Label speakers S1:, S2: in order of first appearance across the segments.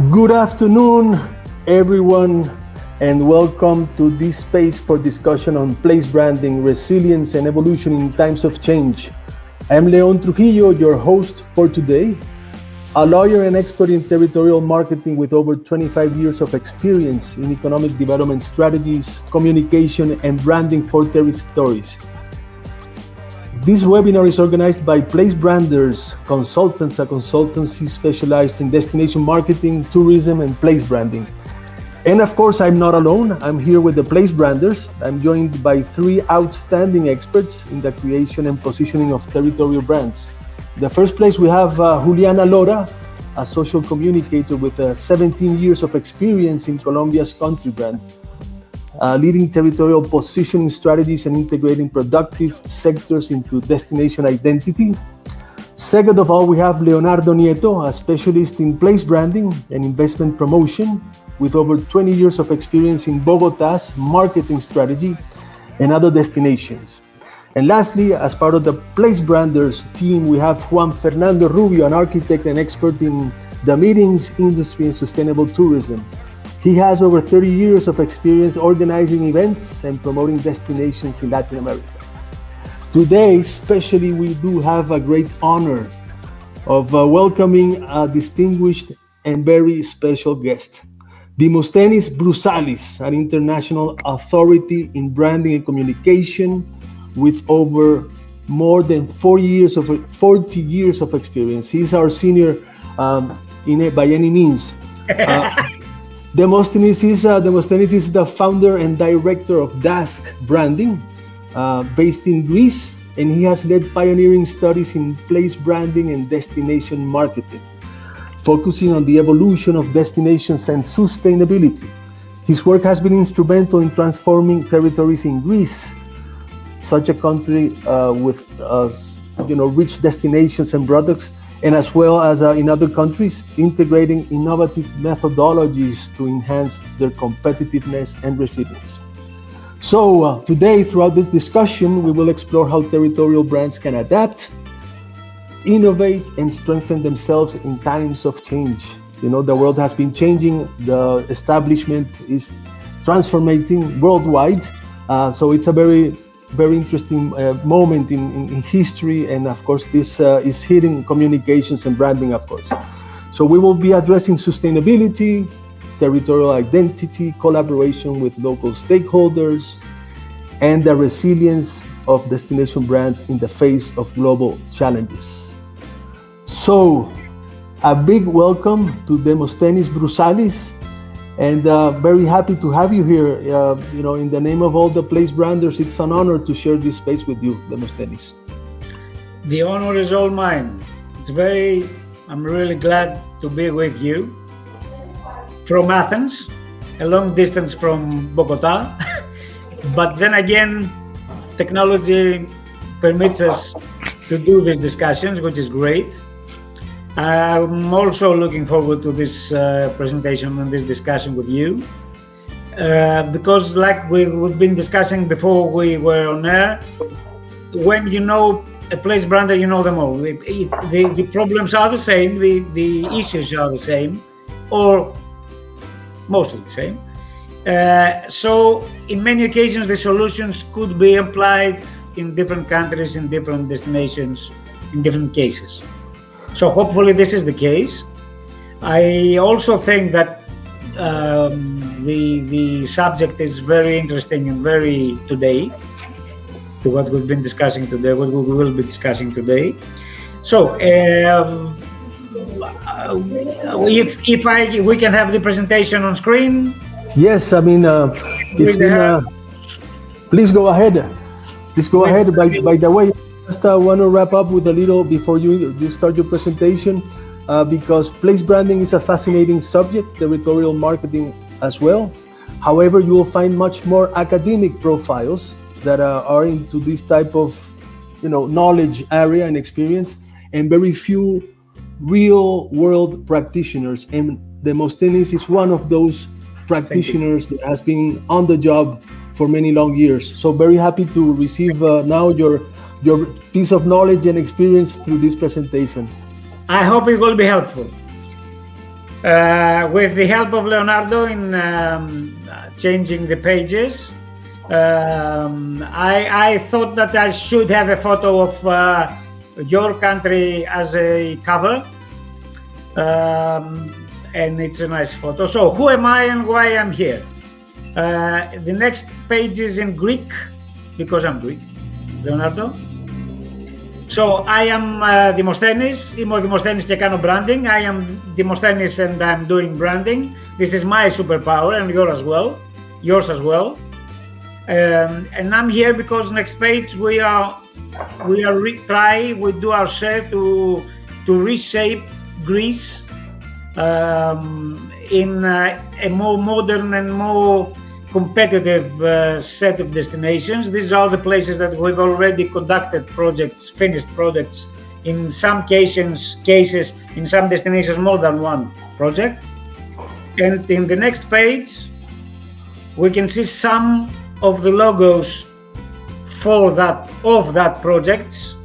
S1: Good afternoon, everyone, and welcome to this space for discussion on place branding, resilience, and evolution in times of change. I am Leon Trujillo, your host for today, a lawyer and expert in territorial marketing with over 25 years of experience in economic development strategies, communication, and branding for territories. This webinar is organized by Place Branders Consultants, a consultancy specialized in destination marketing, tourism, and place branding. And of course, I'm not alone. I'm here with the Place Branders. I'm joined by three outstanding experts in the creation and positioning of territorial brands. In the first place, we have Juliana Lora, a social communicator with 17 years of experience in Colombia's country brand. Leading territorial positioning strategies and integrating productive sectors into destination identity. Second of all, we have Leonardo Nieto, a specialist in place branding and investment promotion with over 20 years of experience in Bogotá's marketing strategy and other destinations. And lastly, as part of the Place Branders team, we have Juan Fernando Rubio, an architect and expert in the meetings industry and sustainable tourism. He has over 30 years of experience organizing events and promoting destinations in Latin America. Today, especially, we do have a great honor of welcoming a distinguished and very special guest, Dimosthenis Broussalis, an international authority in branding and communication with over more than 40 years of experience. He's our senior by any means. Dimosthenis is the founder and director of DASC Branding, based in Greece, and he has led pioneering studies in place branding and destination marketing, focusing on the evolution of destinations and sustainability. His work has been instrumental in transforming territories in Greece, such a country with rich destinations and products, and as well as in other countries, integrating innovative methodologies to enhance their competitiveness and resilience. So today, throughout this discussion, we will explore how territorial brands can adapt, innovate, and strengthen themselves in times of change. You know, the world has been changing, the establishment is transforming worldwide, so it's a very interesting moment in history, and of course this is hitting communications and branding, of course. So we will be addressing sustainability, territorial identity, collaboration with local stakeholders, and the resilience of destination brands in the face of global challenges. So a big welcome to Dimosthenis Broussalis, and very happy to have you here. In the name of all the Place Branders, it's an honor to share this space with you, Dimosthenis.
S2: The honor is all mine. I'm really glad to be with you from Athens, a long distance from Bogota. But then again, technology permits us to do these discussions, which is great. I'm also looking forward to this presentation and this discussion with you, because like we've been discussing before we were on air, when you know a place brander, you know them all. The problems are the same, the issues are the same, or mostly the same. So in many occasions, the solutions could be applied in different countries, in different destinations, in different cases. So hopefully this is the case. I also think that the subject is very interesting and very today, to what we've been discussing today, what we will be discussing today. So if we can have the presentation on screen.
S1: Yes, I mean, please go ahead. Please go ahead. By the way, just want to wrap up with a little before you start your presentation, because place branding is a fascinating subject, territorial marketing as well. However, you will find much more academic profiles that are into this type of, knowledge area and experience, and very few real-world practitioners. And Dimosthenis is one of those practitioners that has been on the job for many long years. So very happy to receive now your piece of knowledge and experience through this presentation.
S2: I hope it will be helpful. with the help of Leonardo in changing the pages. I thought that I should have a photo of your country as a cover, and it's a nice photo. So who am I and why I'm here? The next page is in Greek, because I'm Greek, Leonardo. So I am Dimosthenis. Είμαι ο Dimosthenis και κάνω branding. I am Dimosthenis and I'm doing branding. This is my superpower and yours as well. Yours as well. And I'm here because next page we do our share to reshape Greece in a more modern and more competitive set of destinations. These are the places that we've already conducted projects, finished projects, in some cases, in some destinations, more than one project. And in the next page, we can see some of the logos of that project.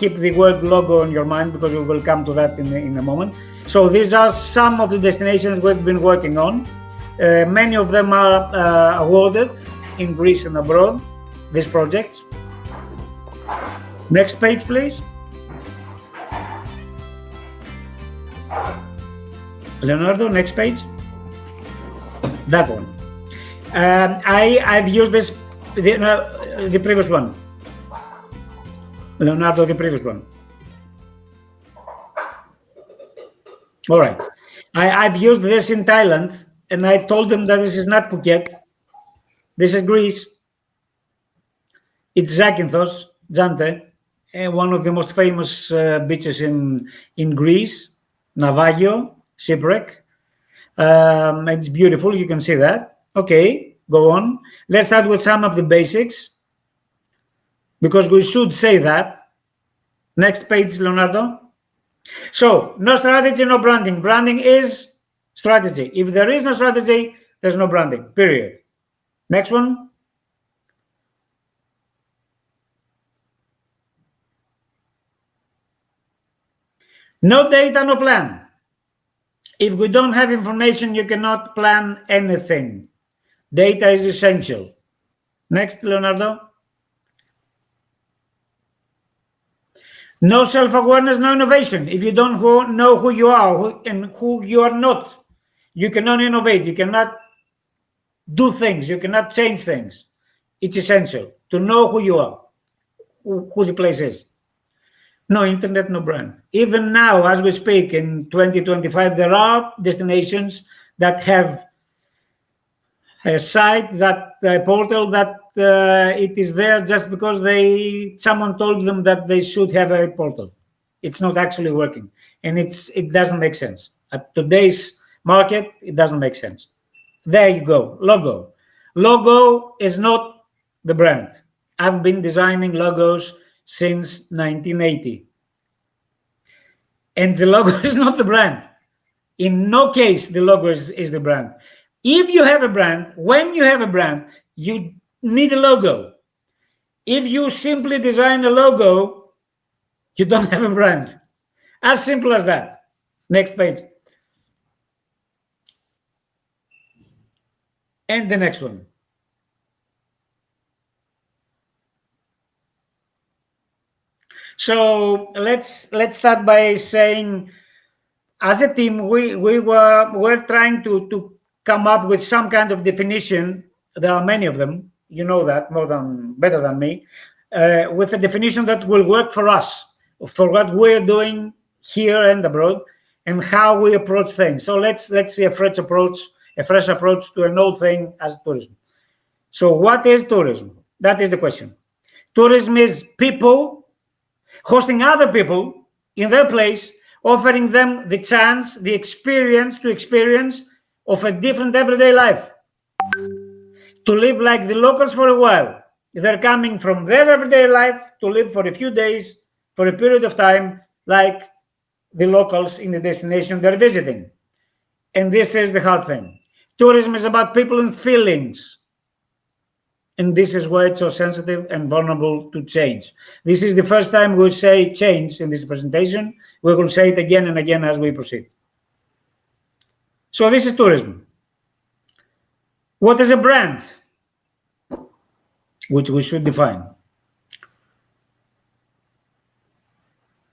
S2: Keep the word logo in your mind because we will come to that in a moment. So these are some of the destinations we've been working on. Many of them are awarded in Greece and abroad, these projects. Next page, please. Leonardo, next page. That one. I've used this, the previous one. Leonardo, the previous one. All right. I've used this in Thailand, and I told them that this is not Phuket. This is Greece. It's Zakynthos, Zante, one of the most famous beaches in Greece. Navagio, shipwreck. It's beautiful. You can see that. Okay, go on. Let's start with some of the basics, because we should say that. Next page, Leonardo. So, no strategy, no branding. Branding is strategy. If there is no strategy, there's no branding, period. Next one. No data, no plan. If we don't have information, you cannot plan anything. Data is essential. Next, Leonardo. No self-awareness, no innovation. If you don't know who you are and who you are not, you cannot innovate. You cannot do things. You cannot change things. It's essential to know who you are, who the place is. No internet, no brand. Even now, as we speak, in 2025, there are destinations that have a site, a portal that it is there just because someone told them that they should have a portal. It's not actually working, and it doesn't make sense. At today's market, it doesn't make sense. There you go, logo. Logo is not the brand. I've been designing logos since 1980. And the logo is not the brand. In no case, the logo is the brand. If you have a brand, when you have a brand, you need a logo. If you simply design a logo, you don't have a brand. As simple as that. Next page. And the next one. So let's start by saying, as a team, we're trying to come up with some kind of definition. There are many of them, you know that better than me, with a definition that will work for us, for what we're doing here and abroad, and how we approach things. So let's see a fresh approach to an old thing as tourism. So what is tourism? That is the question. Tourism is people hosting other people in their place, offering them the chance, the experience of a different everyday life. To live like the locals for a while. They're coming from their everyday life to live for a few days, for a period of time, like the locals in the destination they're visiting. And this is the hard thing. Tourism is about people and feelings. And this is why it's so sensitive and vulnerable to change. This is the first time we'll say change in this presentation. We will say it again and again as we proceed. So this is tourism. What is a brand? Which we should define.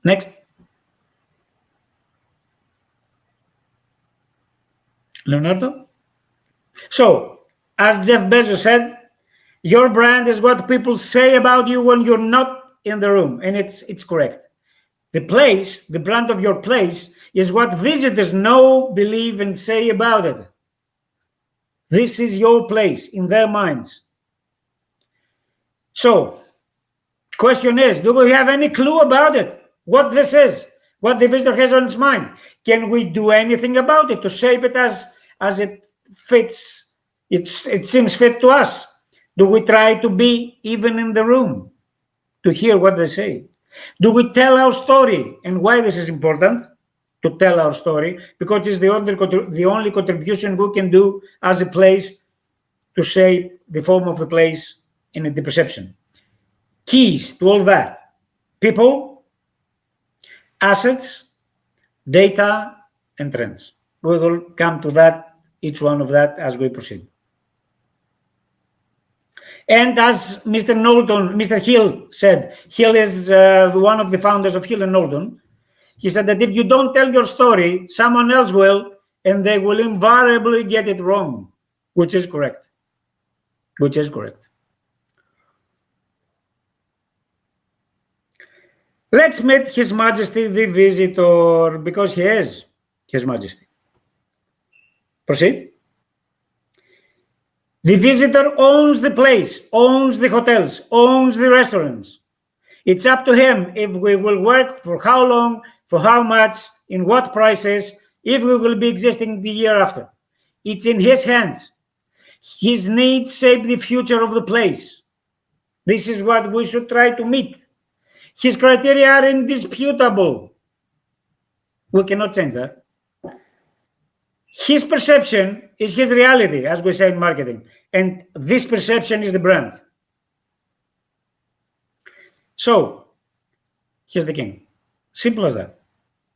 S2: Next. Leonardo? So, as Jeff Bezos said, your brand is what people say about you when you're not in the room, and it's correct. The place, the brand of your place, is what visitors know, believe, and say about it. This is your place in their minds. So, question is, do we have any clue about it? What this is? What the visitor has on its mind? Can we do anything about it to shape it as it fits? It seems fit to us. Do we try to be even in the room to hear what they say? Do we tell our story? And why this is important to tell our story? Because it's the only contribution we can do as a place to shape the form of the place and the perception. Keys to all that: people, assets, data, and trends. We will come to that, each one of that, as we proceed. And as Mr. Hill said, Hill is one of the founders of Hill and Knowlton. He said that if you don't tell your story, someone else will, and they will invariably get it wrong, which is correct. Which is correct. Let's meet His Majesty the visitor, because he is His Majesty. Proceed. The visitor owns the place, owns the hotels, owns the restaurants. It's up to him if we will work, for how long, for how much, in what prices, if we will be existing the year after. It's in his hands. His needs shape the future of the place. This is what we should try to meet. His criteria are indisputable. We cannot change that. His perception is his reality, as we say in marketing. And this perception is the brand. So, here's the king. Simple as that.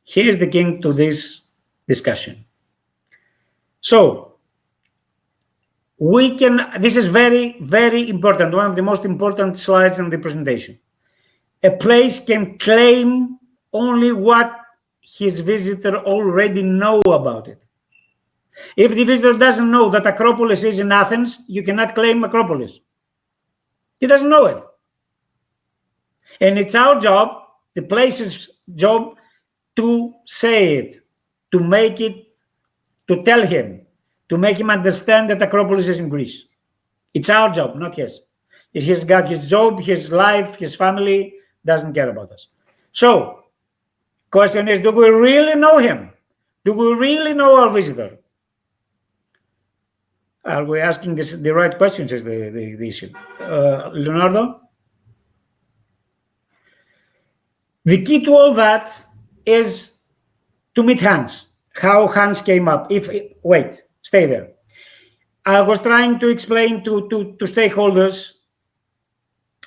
S2: He is the king to this discussion. So, this is very, very important. One of the most important slides in the presentation. A place can claim only what his visitor already know about it. If the visitor doesn't know that Acropolis is in Athens, you cannot claim Acropolis. He doesn't know it. And it's our job, the place's job, to say it, to make it, to tell him, to make him understand that Acropolis is in Greece. It's our job, not his. He's got his job, his life, his family, doesn't care about us. So, question is, do we really know him? Do we really know our visitor? Are we asking the right questions is the issue. Leonardo? The key to all that is to meet Hans. How Hans came up. Wait, stay there. I was trying to explain to stakeholders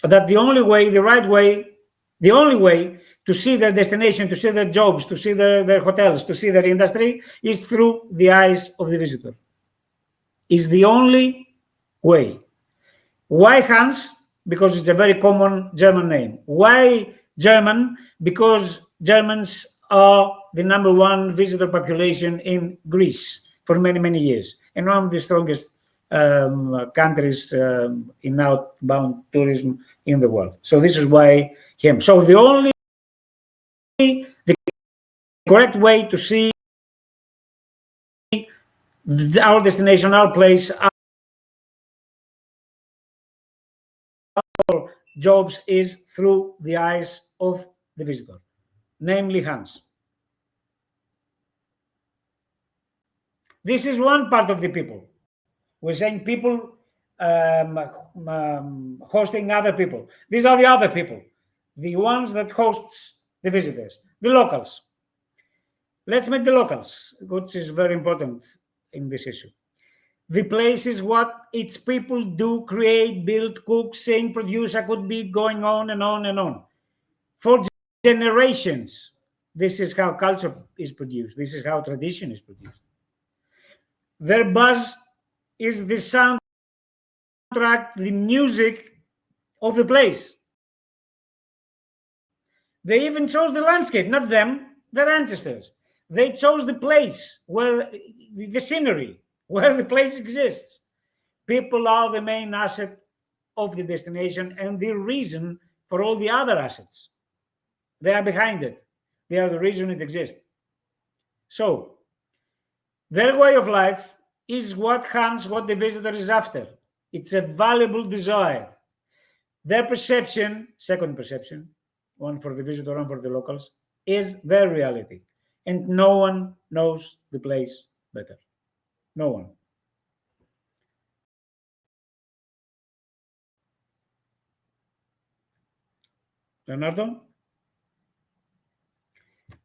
S2: that the only way to see their destination, to see their jobs, to see their hotels, to see their industry is through the eyes of the visitor. Is the only way. Why Hans? Because it's a very common German name. Why German? Because Germans are the #1 visitor population in Greece for many, many years, and one of the strongest countries in outbound tourism in the world. So this is why him. So the correct way to see our destination, our place, our jobs is through the eyes of the visitor, namely Hans. This is one part of the people. We're saying people hosting other people. These are the other people, the ones that hosts the visitors, the locals. Let's meet the locals, which is very important in this issue. The place is what its people do, create, build, cook, sing, produce. I could be going on and on and on. For generations, this is how culture is produced. This is how tradition is produced. Their buzz is the soundtrack, the music of the place. They even chose the landscape, not them, their ancestors. They chose the place, where the scenery, where the place exists. People are the main asset of the destination and the reason for all the other assets. They are behind it. They are the reason it exists. So, their way of life is what hunts what the visitor is after. It's a valuable desire. Their perception, second perception, one for the visitor, one for the locals, is their reality. And no one knows the place better. No one. Leonardo?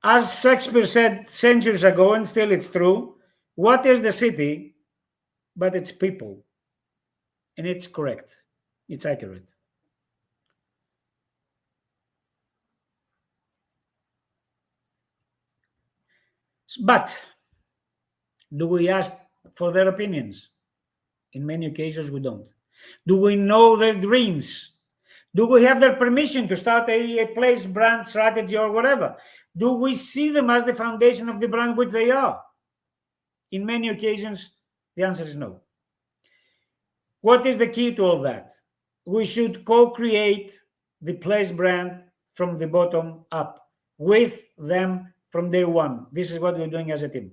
S2: As Shakespeare said centuries ago, and still it's true, what is the city but its people? And it's correct. It's accurate. But do we ask for their opinions? In many occasions, we don't. Do we know their dreams? Do we have their permission to start a place brand strategy or whatever? Do we see them as the foundation of the brand which they are? In many occasions, the answer is no. What is the key to all that? We should co-create the place brand from the bottom up with them from day one. This is what we're doing as a team.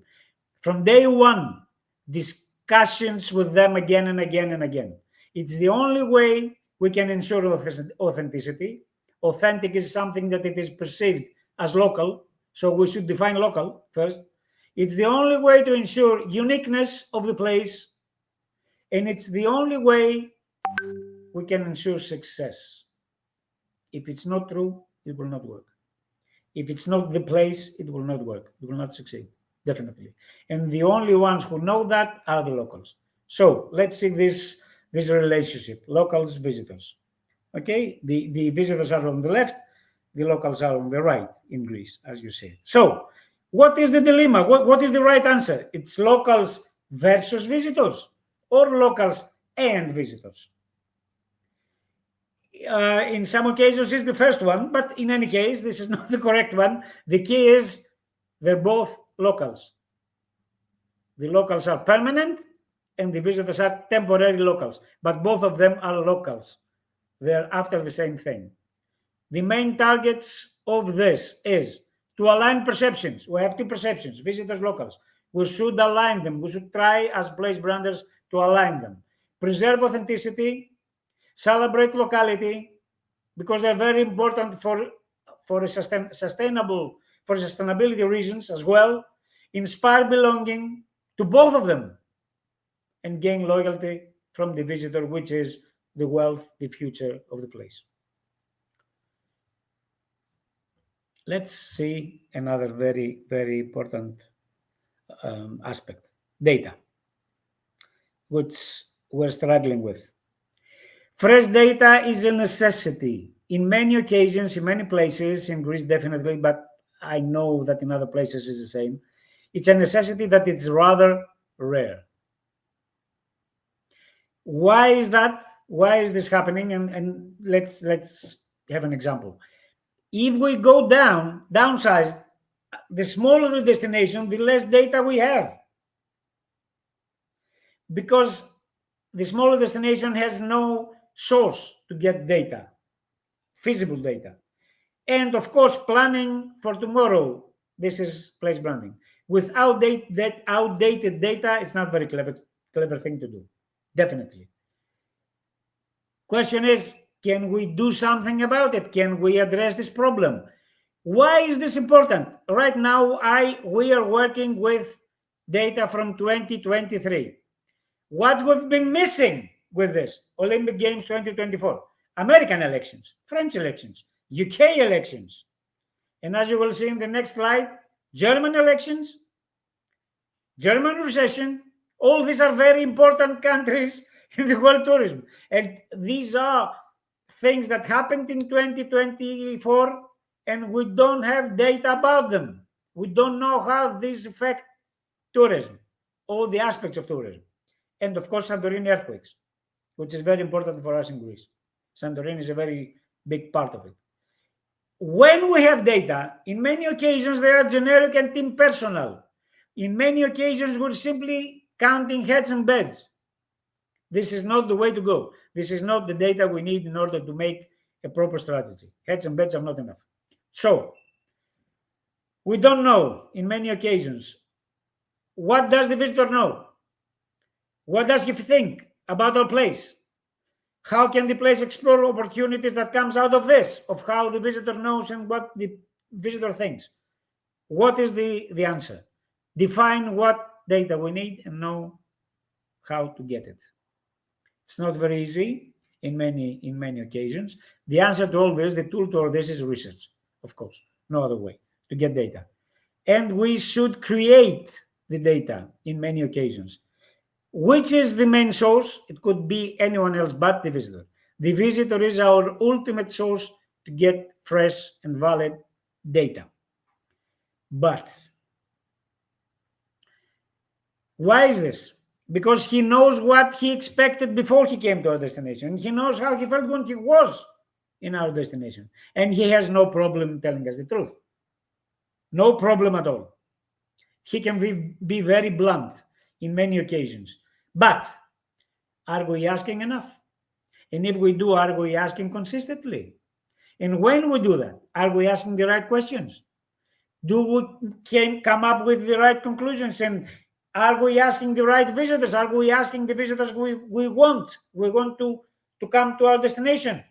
S2: From day one, discussions with them again and again and again. It's the only way we can ensure authenticity. Authentic is something that it is perceived as local, so we should define local first. It's the only way to ensure uniqueness of the place, and it's the only way we can ensure success. If it's not true, it will not work. If it's not the place, it will not work. It will not succeed, definitely. And the only ones who know that are the locals. So let's see this relationship, locals, visitors. Okay, the visitors are on the left, the locals are on the right in Greece, as you said. So what is the dilemma? What is the right answer? It's locals versus visitors, or locals and visitors. In some occasions, it's the first one, but in any case, this is not the correct one. The key is they're both locals. The locals are permanent and the visitors are temporary locals, but both of them are locals. They're after the same thing. The main targets of this is to align perceptions. We have two perceptions, visitors, locals. We should align them. We should try as place branders to align them. Preserve authenticity, celebrate locality, because they're very important for sustainability reasons as well. Inspire belonging to both of them, and gain loyalty from the visitor, which is the wealth, the future of the place. Let's see another very, very important aspect, data, which we're struggling with. Fresh data is a necessity. In many occasions, in many places, in Greece definitely, but I know that in other places it's the same. It's a necessity that it's rather rare. Why is that? Why is this happening? And let's have an example. If we go downsized, the smaller the destination, the less data we have. Because the smaller destination has no source to get data, feasible data. And of course, planning for tomorrow, this is place branding. With outdated data, it's not very clever thing to do, definitely. Question is, can we do something about it? Can we address this problem? Why is this important? Right now, we are working with data from 2023. What we've been missing with this, Olympic Games 2024, American elections, French elections, UK elections, and as you will see in the next slide, German elections, German recession, all these are very important countries in the world tourism. And these are things that happened in 2024, and we don't have data about them. We don't know how these affect tourism. all the aspects of tourism. And of course, Santorini earthquakes, which is very important for us in Greece. Santorini is a very big part of it. When we have data, in many occasions they are generic and impersonal. In many occasions, we're simply counting heads and beds. This is not the way to go. This is not the data we need in order to make a proper strategy. Heads and beds are not enough. So, we don't know in many occasions, what does the visitor know? What does he think about our place? How can the place explore opportunities that comes out of this, of how the visitor knows and what the visitor thinks? What is the answer? Define what data we need and know how to get it. It's not very easy in many occasions. The answer to all this, the tool to all this is research, of course, no other way to get data. And we should create the data in many occasions. Which is the main source? It could be anyone else but the visitor. The visitor is our ultimate source to get fresh and valid data. But why is this? Because he knows what he expected before he came to our destination. He knows how he felt when he was in our destination. And he has no problem telling us the truth. No problem at all. He can be very blunt in many occasions. But are we asking enough? And if we do, are we asking consistently? And when we do that, are we asking the right questions? Do we come up with the right conclusions? And are we asking the right visitors? Are we asking the visitors we want to come to our destination?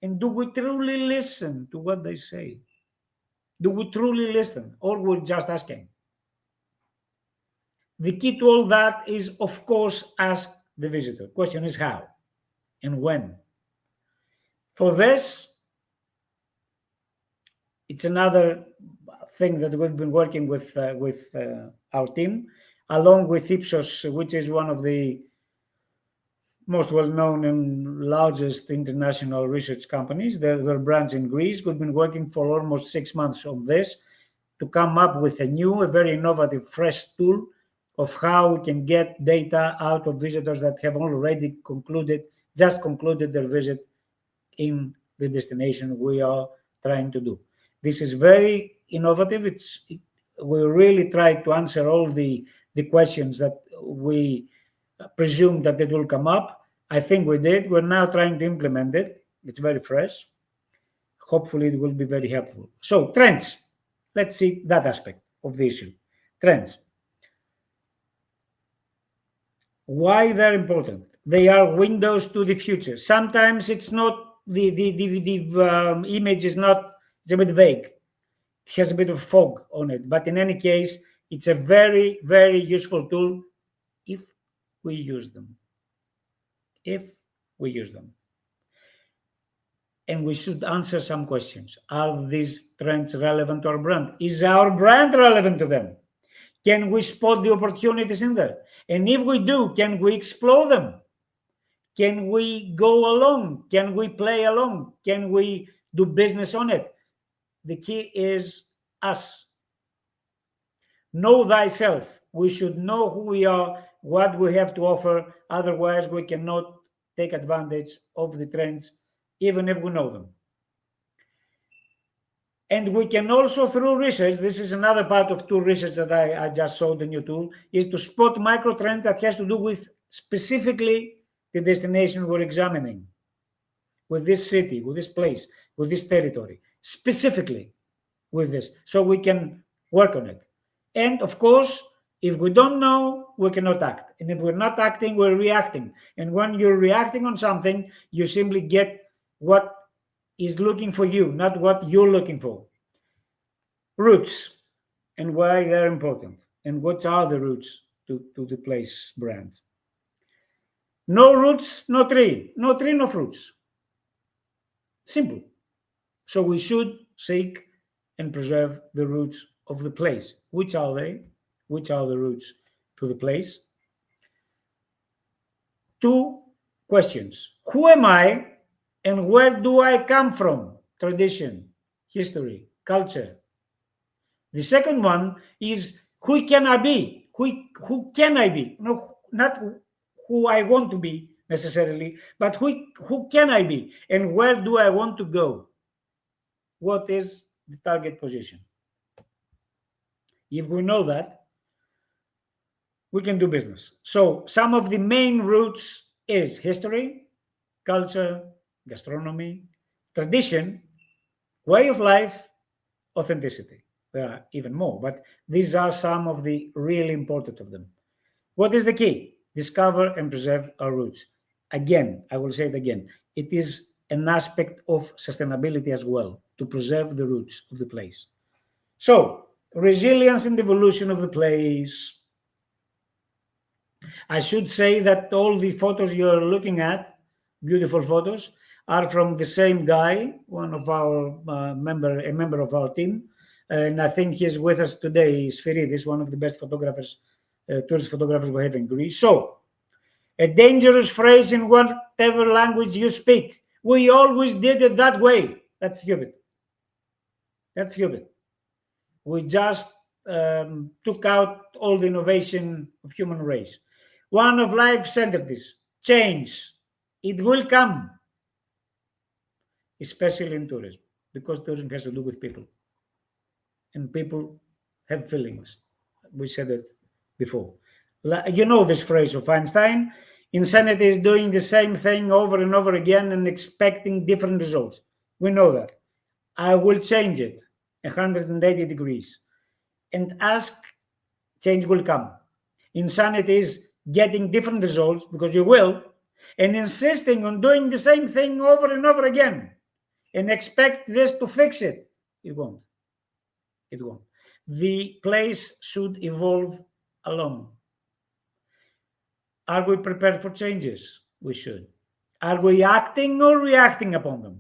S2: And do we truly listen to what they say? Do we truly listen, or we're just asking? The key to all that is, of course, ask the visitor. Question is how and when. For this, it's another thing that we've been working with our team, along with Ipsos, which is one of the most well-known and largest international research companies. Their branch in Greece. We've been working for almost 6 months on this to come up with a very innovative, fresh tool of how we can get data out of visitors that have already just concluded their visit in the destination we are trying to do. This is very innovative. We really try to answer all the questions that we presume that it will come up. I think we did. We're now trying to implement it. It's very fresh. Hopefully it will be very helpful. So trends. Let's see that aspect of the issue. Trends. Why they're important? They are windows to the future. Sometimes it's not the image is not. It's a bit vague. It has a bit of fog on it. But in any case, it's a very, very useful tool if we use them. If we use them. And we should answer some questions. Are these trends relevant to our brand? Is our brand relevant to them? Can we spot the opportunities in there? And if we do, can we explore them? Can we go along? Can we play along? Can we do business on it? The key is us. Know thyself. We should know who we are, what we have to offer. Otherwise, we cannot take advantage of the trends, even if we know them. And we can also, through research, this is another part of tool research that I just showed, the new tool, is to spot micro trends that has to do with specifically the destination we're examining, with this city, with this place, with this territory, specifically with this, so we can work on it. And of course, if we don't know, we cannot act. And if we're not acting, we're reacting. And when you're reacting on something, you simply get what is looking for you, not what you're looking for. Roots and why they're important. And what are the roots to the place brand? No roots, no tree. No tree, no fruits. Simple. So we should seek and preserve the roots of the place. Which are they? Which are the roots to the place? 2 questions. Who am I and where do I come from? Tradition, history, culture. The second one is who can I be? who can I be? No, not who I want to be necessarily, but who can I be, and where do I want to go? What is the target position? If we know that, we can do business. So some of the main roots is history, culture, gastronomy, tradition, way of life, authenticity. There are even more, but these are some of the really important of them. What is the key? Discover and preserve our roots. Again, I will say it again. It is an aspect of sustainability as well, to preserve the roots of the place. So, resilience and evolution of the place. I should say that all the photos you're looking at, beautiful photos, are from the same guy, one of our a member of our team, and I think he's with us today. Sphiridis, one of the best photographers, tourist photographers we have in Greece. So, a dangerous phrase in whatever language you speak. We always did it that way. That's stupid. That's stupid. We just took out all the innovation of human race. One of life-centeredness, change. It will come, especially in tourism, because tourism has to do with people. And people have feelings. We said it before. You know this phrase of Einstein, insanity is doing the same thing over and over again and expecting different results. We know that. I will change it 180 degrees and ask, change will come. Insanity is getting different results, because you will, and insisting on doing the same thing over and over again and expect this to fix it. It won't. It won't. The place should evolve alone. Are we prepared for changes? We should. Are we acting or reacting upon them?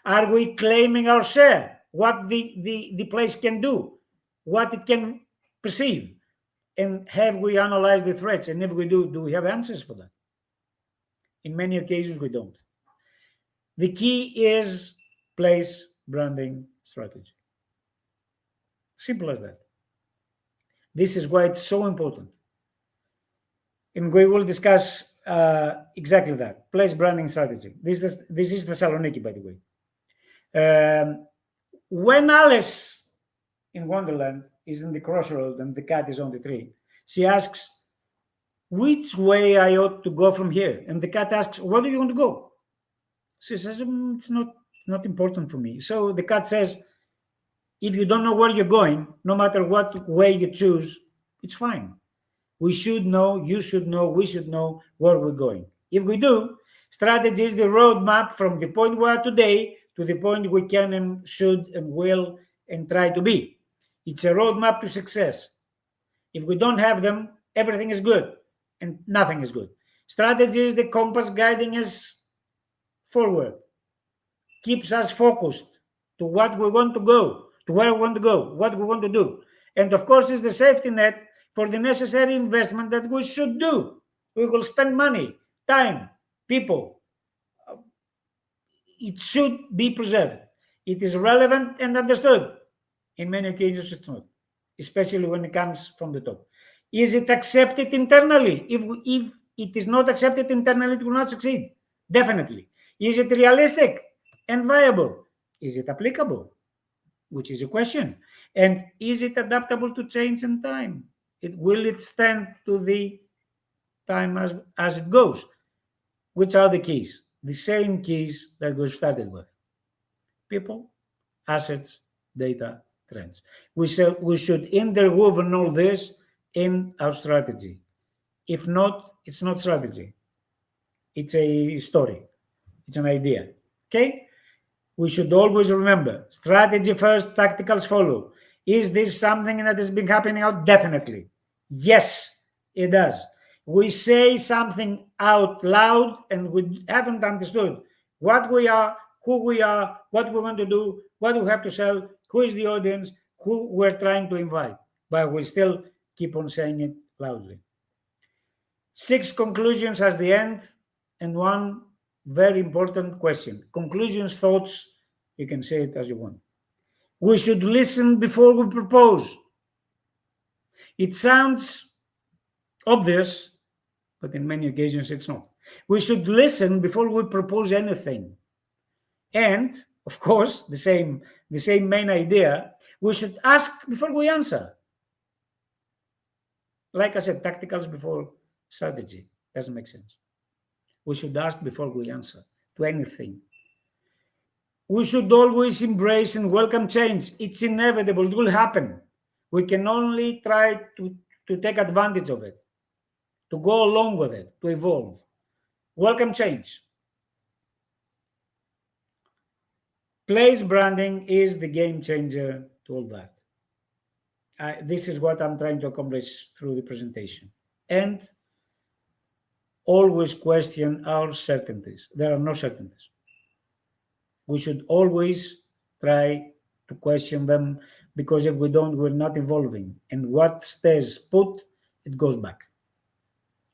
S2: Are we claiming our share, what the place can do, what it can perceive? And have we analyzed the threats? And if we do we have answers for that? In many occasions, we don't. The key is place branding strategy. Simple as that. This is why it's so important. And we will discuss exactly that. Place branding strategy. This is Thessaloniki, by the way. When Alice in Wonderland is in the crossroad and the cat is on the tree, she asks, which way I ought to go from here? And the cat asks, where do you want to go? She says, it's not important for me. So the cat says, if you don't know where you're going, no matter what way you choose, it's fine. We should know, you should know, we should know where we're going. If we do, strategy is the roadmap from the point we are today to the point we can and should and will and try to be. It's a roadmap to success. If we don't have them, everything is good and nothing is good. Strategy is the compass guiding us forward, keeps us focused to what we want to go, to where we want to go, what we want to do. And of course, is the safety net for the necessary investment that we should do. We will spend money, time, people. It should be preserved. It is relevant and understood. In many occasions, it's not, especially when it comes from the top. Is it accepted internally? If it is not accepted internally, it will not succeed. Definitely. Is it realistic and viable? Is it applicable? Which is a question. And is it adaptable to change and time? Will it stand to the time as it goes? Which are the keys? The same keys that we started with. People, assets, data, trends. We should interwoven all this in our strategy. If not, it's not strategy. It's a story. It's an idea. Okay? We should always remember, strategy first, tacticals follow. Is this something that has been happening out? Definitely. Yes, it does. We say something out loud and we haven't understood what we are, who we are, what we want to do, what we have to sell, who is the audience, who we're trying to invite. But we still keep on saying it loudly. 6 conclusions at the end and one very important question. Conclusions, thoughts, you can say it as you want. We should listen before we propose. It sounds obvious, but in many occasions it's not. We should listen before we propose anything. And, of course, the same main idea, we should ask before we answer. Like I said, tacticals before strategy. Doesn't make sense. We should ask before we answer to anything. We should always embrace and welcome change. It's inevitable. It will happen. We can only try to take advantage of it, to go along with it, to evolve. Welcome change. Place branding is the game changer to all that. This is what I'm trying to accomplish through the presentation. And always question our certainties. There are no certainties. We should always try to question them, because if we don't, we're not evolving. And what stays put, it goes back.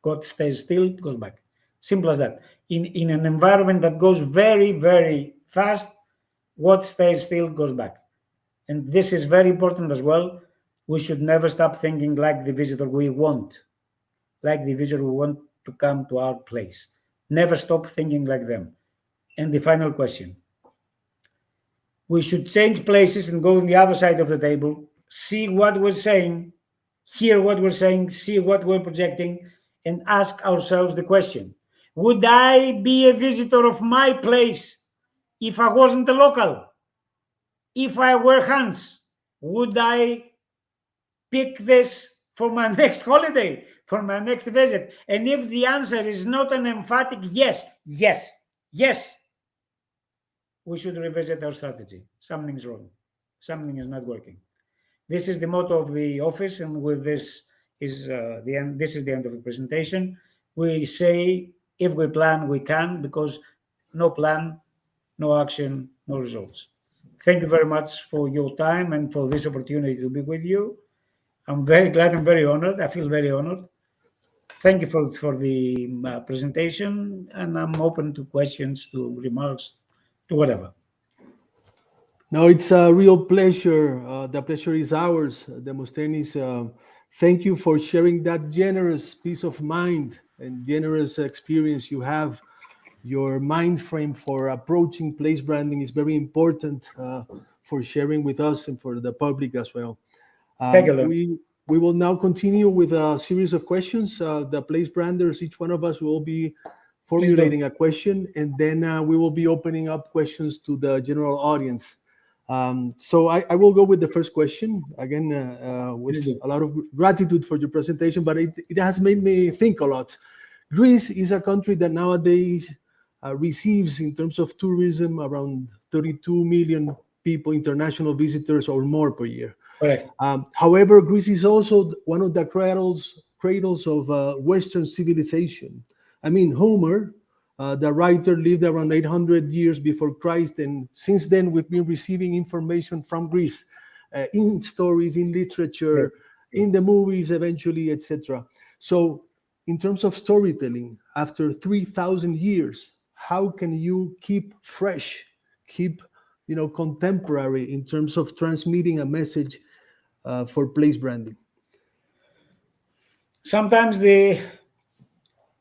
S2: What stays still, it goes back. Simple as that. In an environment that goes very, very fast, what stays still goes back. And this is very important as well. We should never stop thinking like the visitor we want, like the visitor we want to come to our place. Never stop thinking like them. And the final question. We should change places and go on the other side of the table, see what we're saying, hear what we're saying, see what we're projecting, and ask ourselves the question, would I be a visitor of my place if I wasn't a local? If I were Hans, would I pick this for my next holiday, for my next visit? And if the answer is not an emphatic yes, yes, yes, we should revisit our strategy. Something's wrong. Something is not working. This is the motto of the office, and with this is the end. This is the end of the presentation. We say, if we plan, we can, because no plan, no action, no results. Thank you very much for your time and for this opportunity to be with you. I'm very glad and very honored. I feel very honored. Thank you for the presentation, and I'm open to questions, to remarks, to whatever.
S1: No, it's a real pleasure. The pleasure is ours, Dimosthenis. Thank you for sharing that generous peace of mind and generous experience you have. Your mind frame for approaching place branding is very important for sharing with us and for the public as well.
S2: Thank you,
S1: we will now continue with a series of questions. The place branders, each one of us will be formulating a question, and then we will be opening up questions to the general audience. So I will go with the first question, again, with a lot of gratitude for your presentation, but it has made me think a lot. Greece is a country that nowadays receives, in terms of tourism, around 32 million people, international visitors or more per year.
S2: Correct.
S1: However, Greece is also one of the cradles of Western civilization. I mean, Homer, the writer, lived around 800 years before Christ, and since then we've been receiving information from Greece in stories, in literature, in the movies, eventually, etc. So, in terms of storytelling, after 3,000 years, how can you keep fresh, keep contemporary in terms of transmitting a message for place branding?
S2: Sometimes the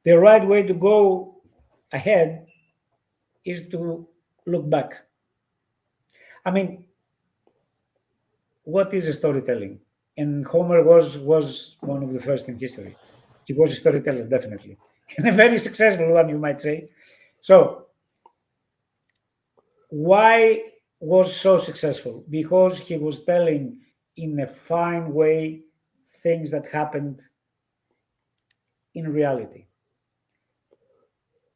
S2: right way to go ahead is to look back. I mean, what is a storytelling? And Homer was one of the first in history. He was a storyteller, definitely, and a very successful one, you might say. So, why was so successful? Because he was telling in a fine way things that happened in reality.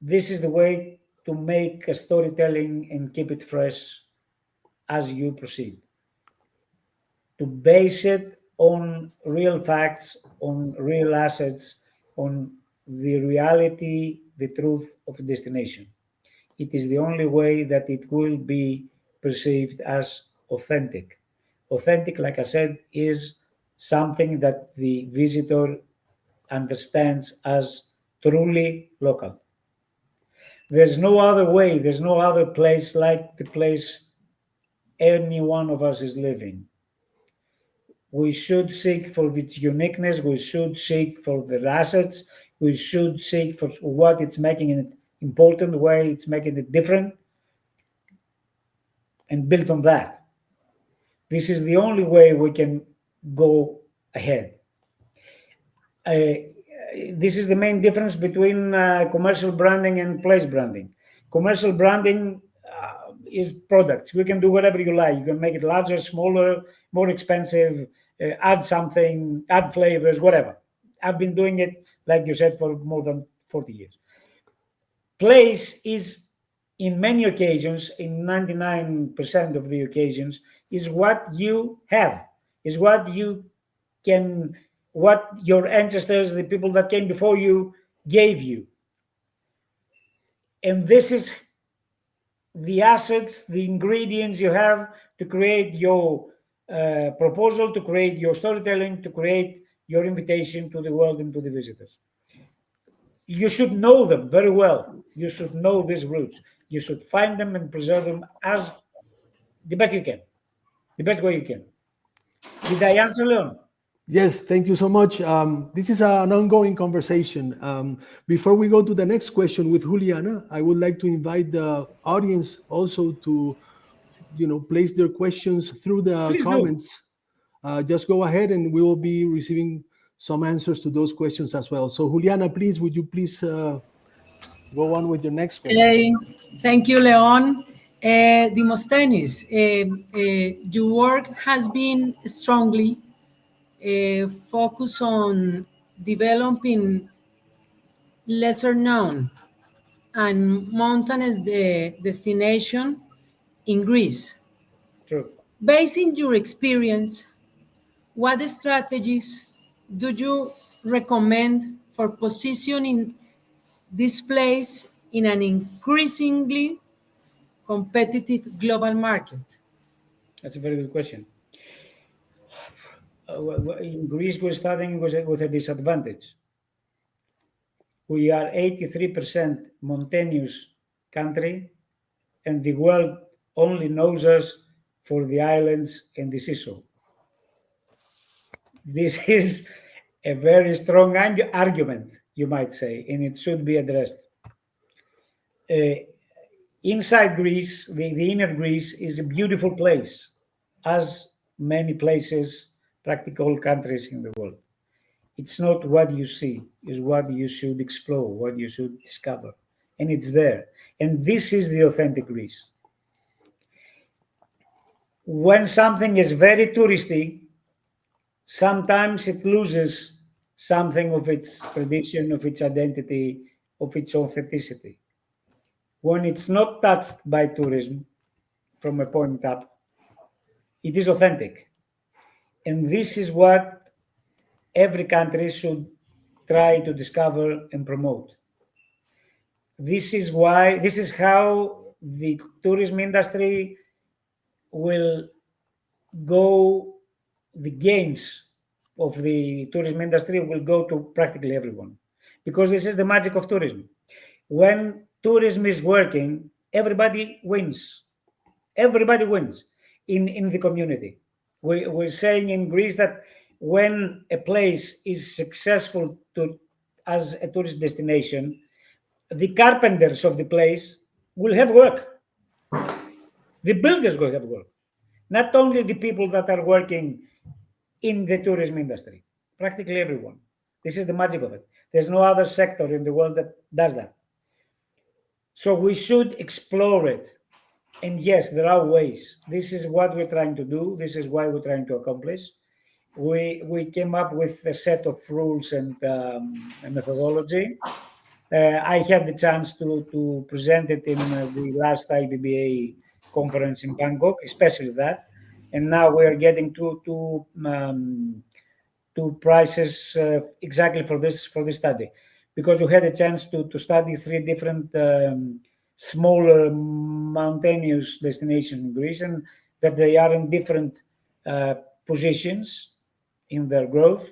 S2: This is the way to make a storytelling and keep it fresh as you proceed. To base it on real facts, on real assets, on the reality, the truth of a destination. It is the only way that it will be perceived as authentic. Authentic, like I said, is something that the visitor understands as truly local. There's no other way, there's no other place like the place any one of us is living. We should seek for its uniqueness. We should seek for the assets. We should seek for what it's making it important, way it's making it different, and build on that. This is the only way we can go ahead. This is the main difference between commercial branding and place branding. Commercial branding is products. You can do whatever you like. You can make it larger, smaller, more expensive, add something, add flavors, whatever. I've been doing it, like you said, for more than 40 years. Place is, in many occasions, in 99% of the occasions, is what you have, is what you can, what your ancestors, the people that came before you, gave you. And this is the assets, the ingredients you have to create your proposal, to create your storytelling, to create your invitation to the world and to the visitors. You should know them very well. You should know these roots. You should find them and preserve them as the best you can, the best way you can. Did I answer, Leon?
S1: Yes, thank you so much. This is an ongoing conversation. Before we go to the next question with Juliana, I would like to invite the audience also to, place their questions through the
S2: Please
S1: comments. Just go ahead and we will be receiving some answers to those questions as well. So Juliana, please, would you please go on with your next question?
S3: Thank you, Leon. Dimosthenis, your work has been strongly focused on developing lesser known and mountainous destination in Greece.
S2: True.
S3: Based on your experience, what strategies do you recommend for positioning this place in an increasingly competitive global market?
S2: That's a very good question. In Greece, we're starting with a disadvantage. We are 83% mountainous country, and the world only knows us for the islands and the seashore. This is a very strong argument, you might say, and it should be addressed. Inside Greece, the inner Greece is a beautiful place, as many places, practically all countries in the world. It's not what you see, it's what you should explore, what you should discover. And it's there. And this is the authentic Greece. When something is very touristy, sometimes it loses something of its tradition, of its identity, of its authenticity. When it's not touched by tourism from a point up, it is authentic. And this is what every country should try to discover and promote. This is how the tourism industry will go, the gains of the tourism industry will go to practically everyone. Because this is the magic of tourism. When tourism is working, everybody wins. Everybody wins in the community. We're saying in Greece that when a place is successful as a tourist destination, the carpenters of the place will have work. The builders will have work. Not only the people that are working in the tourism industry, practically everyone. This is the magic of it. There's no other sector in the world that does that. So we should explore it. And yes, there are ways. This is what we're trying to do. This is what we're trying to accomplish. We came up with a set of rules and a methodology. I had the chance to present it in the last IBBA conference in Bangkok, especially that. And now we are getting two prizes exactly for this study, because we had a chance to study 3 different smaller mountainous destinations in Greece, and that they are in different positions in their growth.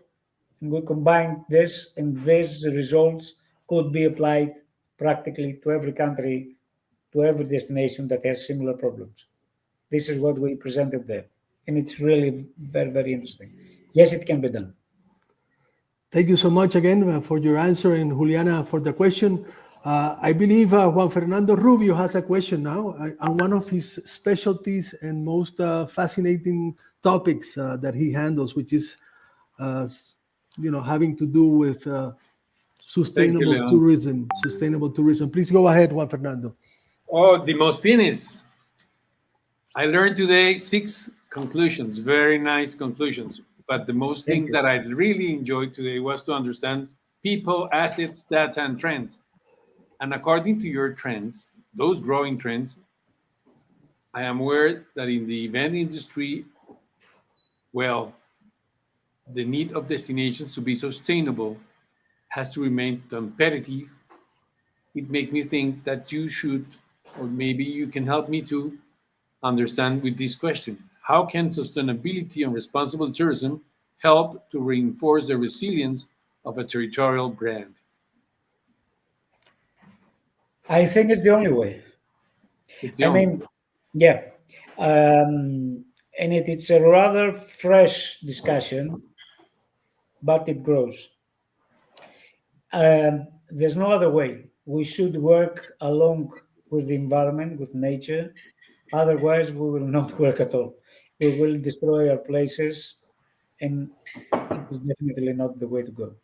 S2: And we combined this, and these results could be applied practically to every country, to every destination that has similar problems. This is what we presented there. And it's really very, very interesting. yes, it can be done.
S1: Thank you so much again for your answer, and Juliana for the question. I believe Juan Fernando Rubio has a question now on one of his specialties and most fascinating topics that he handles, which is, having to do with sustainable tourism. Sustainable tourism. Please go ahead, Juan Fernando.
S4: Oh, Dimosthenis. I learned today 6 conclusions, very nice conclusions. But the most thing that I really enjoyed today was to understand people, assets, data, and trends. And according to your trends, those growing trends, I am aware that in the event industry, well, the need of destinations to be sustainable has to remain competitive. It makes me think that you should, or maybe you can help me to understand with this question. How can sustainability and responsible tourism help to reinforce the resilience of a territorial brand?
S2: I think it's the only way.
S4: It's the only way.
S2: Yeah. And it's a rather fresh discussion, but it grows. There's no other way. We should work along with the environment, with nature. Otherwise, we will not work at all. We will destroy our places, and it is definitely not the way to go.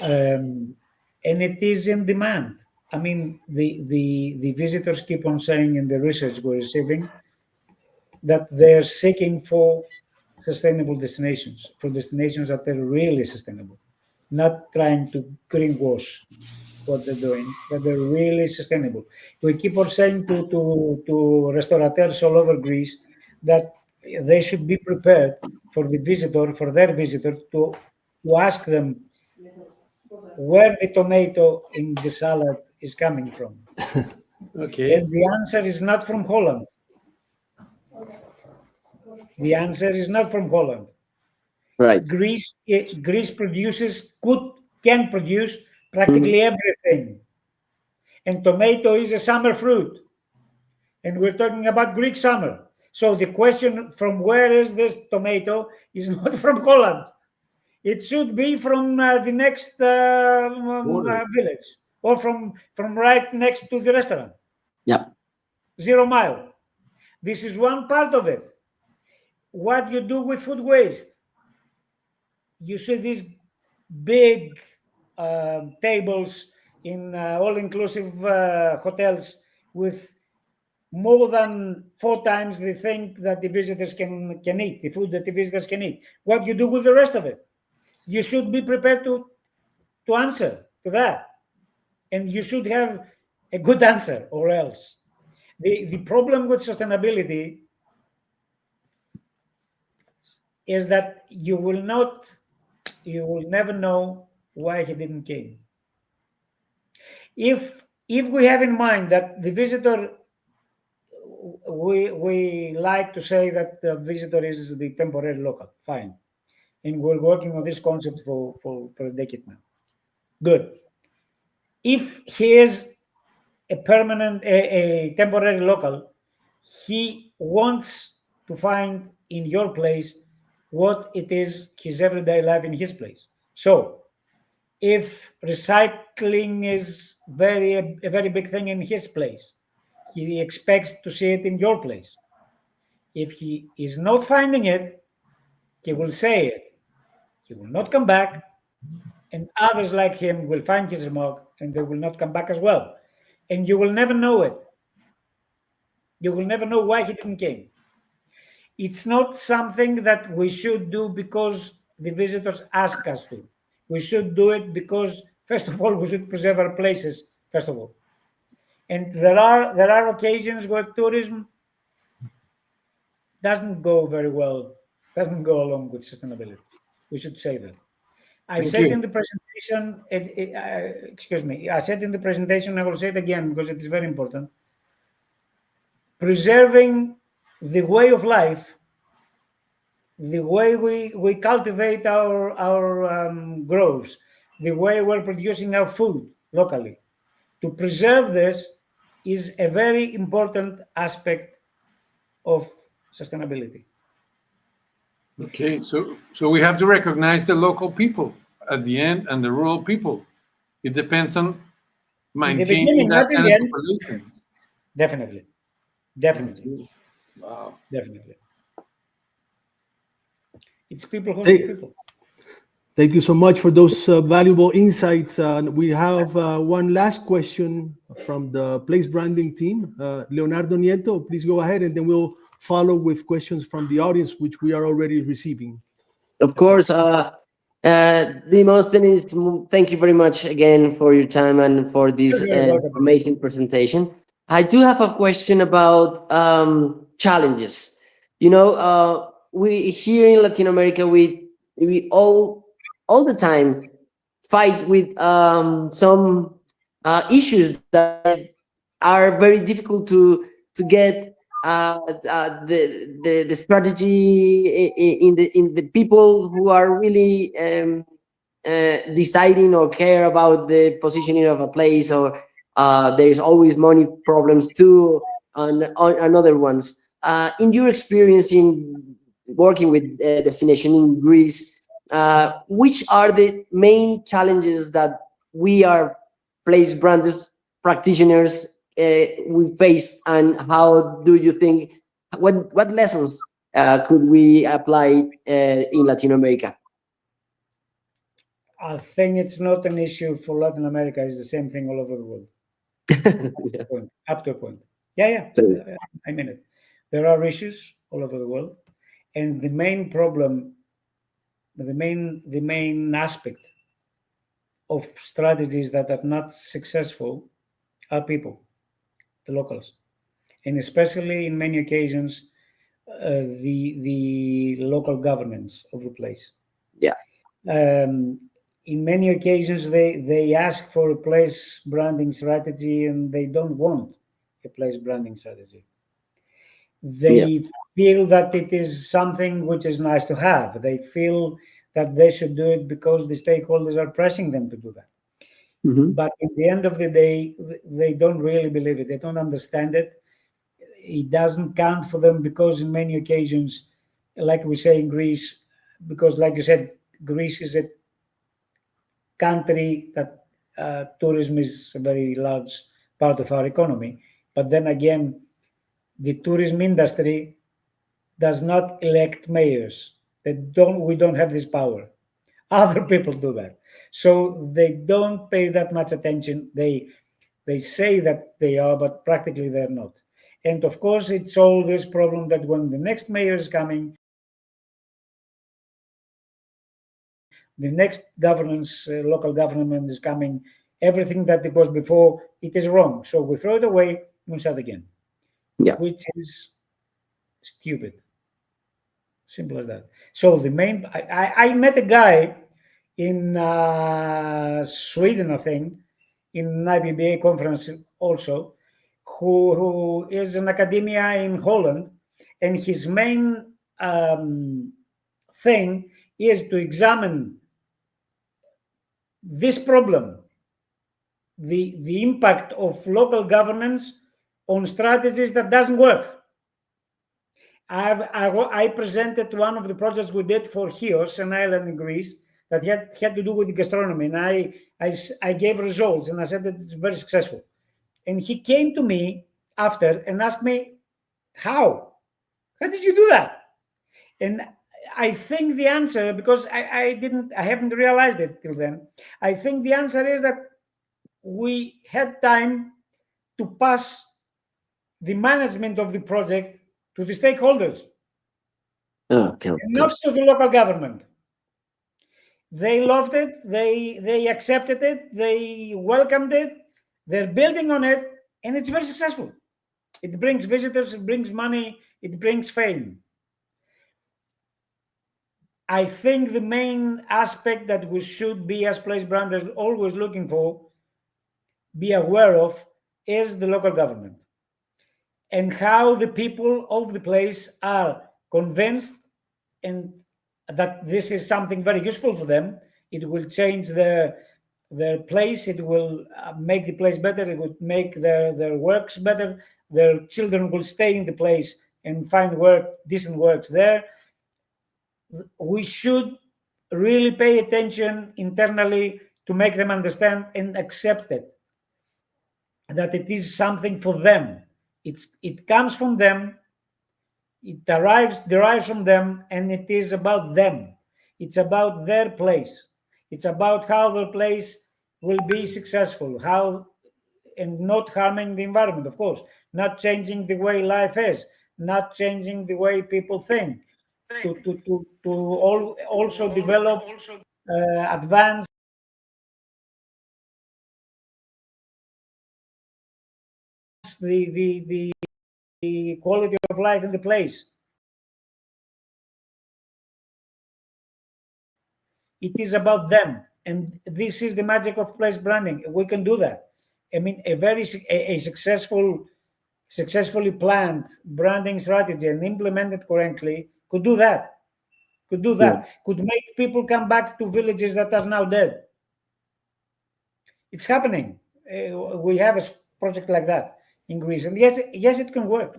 S2: And it is in demand. I mean, the visitors keep on saying in the research we're receiving that they're seeking for sustainable destinations, for destinations that are really sustainable, not trying to greenwash what they're doing, but they're really sustainable. We keep on saying to restaurateurs all over Greece that they should be prepared for the visitor, for their visitor, to ask them where the tomato in the salad is coming from.
S4: Okay.
S2: And the answer is not from Holland. The answer is not from Holland.
S5: Right.
S2: Greece can produce practically everything. And tomato is a summer fruit. And we're talking about Greek summer. So the question from where is this tomato is not from Holland. It should be from the next village, or from right next to the restaurant.
S5: Yep.
S2: 0 mile. This is one part of it. What you do with food waste? You see these big tables in all-inclusive hotels with more than 4 times the thing that the visitors can eat, the food that the visitors can eat. What you do with the rest of it? You should be prepared to answer to that. And you should have a good answer, or else. The problem with sustainability is that you will never know why he didn't came. If we have in mind that the visitor, we like to say that the visitor is the temporary local, fine. And we're working on this concept for a decade now. Good. If he is a permanent, a temporary local, he wants to find in your place what it is his everyday life in his place. So if recycling is a very big thing in his place, he expects to see it in your place. If he is not finding it, he will say it. He will not come back, and others like him will find his remark, and they will not come back as well. And you will never know it. You will never know why he didn't came. It's not something that we should do because the visitors ask us to. We should do it because, first of all, we should preserve our places, first of all. And there are occasions where tourism doesn't go very well, doesn't go along with sustainability. We should say that. I said in the presentation, excuse me, I said in the presentation, I will say it again because it is very important. Preserving the way of life, the way we cultivate our groves, the way we're producing our food locally. To preserve this is a very important aspect of sustainability.
S4: Okay, so we have to recognize the local people at the end and the rural people. It depends on maintaining
S2: beginning,
S4: that
S2: not in
S4: kind
S2: the
S4: of
S2: end.
S4: population.
S2: Definitely.
S4: Wow.
S2: Definitely. It's people who need people.
S1: Thank you so much for those valuable insights. We have one last question from the Place Branding team. Leonardo Nieto, please go ahead, and then we'll follow with questions from the audience, which we are already receiving.
S5: Of course. Dimosthenis, thank you very much again for your time and for this amazing presentation. I do have a question about challenges. We here in Latin America, we all the time fight with some issues that are very difficult to get the strategy in the people who are really deciding or care about the positioning of a place, or there's always money problems too on other ones. In your experience in working with destination in Greece, which are the main challenges that we are place branders practitioners we face, and how do you think, what lessons could we apply in Latin America?
S2: I think it's not an issue for Latin America. It's the same thing all over the world. Up to a point. Yeah. I mean it. There are issues all over the world, and the main problem, the main aspect of strategies that are not successful are people, the locals, and especially in many occasions the local governance of the place.
S5: Yeah.
S2: In many occasions they ask for a place branding strategy, and they don't want a place branding strategy. They feel that it is something which is nice to have. They feel that they should do it because the stakeholders are pressing them to do that. But at the end of the day, they don't really believe it. They don't understand it. It doesn't count for them, because in many occasions, like we say in Greece, because like you said, Greece is a country that tourism is a very large part of our economy. But then again, the tourism industry does not elect mayors. We don't have this power. Other people do that. So they don't pay that much attention. They say that they are, but practically they're not. And of course, it's all this problem that when the next mayor is coming, the next governance, local government is coming, everything that it was before, it is wrong. So we throw it away, we start again. Which is stupid. Simple as that. So I met a guy in Sweden, I think, in an IBBA conference also, who is an academia in Holland, and his main thing is to examine this problem, the impact of local governance on strategies that doesn't work. I presented one of the projects we did for Chios, an island in Greece, that had to do with gastronomy, and I gave results, and I said that it's very successful. And he came to me after and asked me, how did you do that? And I think the answer, because I haven't realized it till then, I think the answer is that we had time to pass the management of the project to the stakeholders, not to the local government. They loved it, they accepted it, they welcomed it, they're building on it, and it's very successful. It brings visitors, it brings money, it brings fame. I think the main aspect that we should be, as place branders, always looking for, be aware of, is the local government, and how the people of the place are convinced and that this is something very useful for them. It will change their place, it will make the place better, it will make their works better, their children will stay in the place and find decent works there. we should really pay attention internally to make them understand and accept it, that it is something for them. It comes from them, it derives from them, and it is about them. It's about their place. It's about how their place will be successful, how, and not harming the environment, of course, not changing the way life is, not changing the way people think, to also develop advanced the quality of life in the place. It is about them, and this is the magic of place branding. We can do that. I mean, a successfully planned branding strategy and implemented correctly could do that. Could make people come back to villages that are now dead. It's happening. We have a project like that in Greece, and yes, it can work.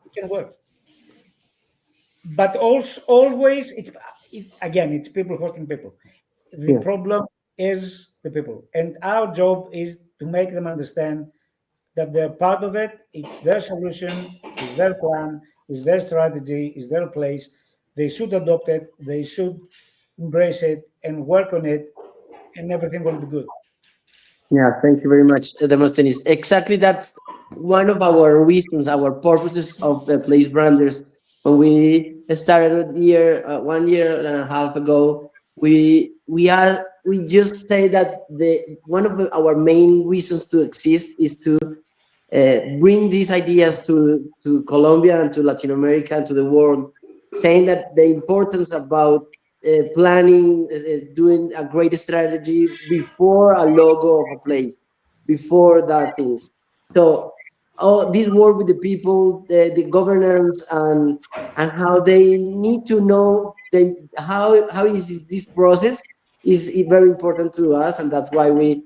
S2: It can work. But also, always, it's people hosting people. The problem is the people, and our job is to make them understand that they're part of it. It's their solution, it's their plan, it's their strategy, it's their place. They should adopt it, they should embrace it and work on it, and everything will be good.
S5: Yeah, thank you very much, Demosthenis. Exactly, that's one of our reasons, our purposes of the Place Branders. When we started 1 year and a half ago, we just say that one of our main reasons to exist is to bring these ideas to Colombia and to Latin America and to the world, saying that the importance about planning, doing a great strategy before a logo of a place, before that things. So this work with the people, the governance, and how they need to know how is this process is very important to us, and that's why we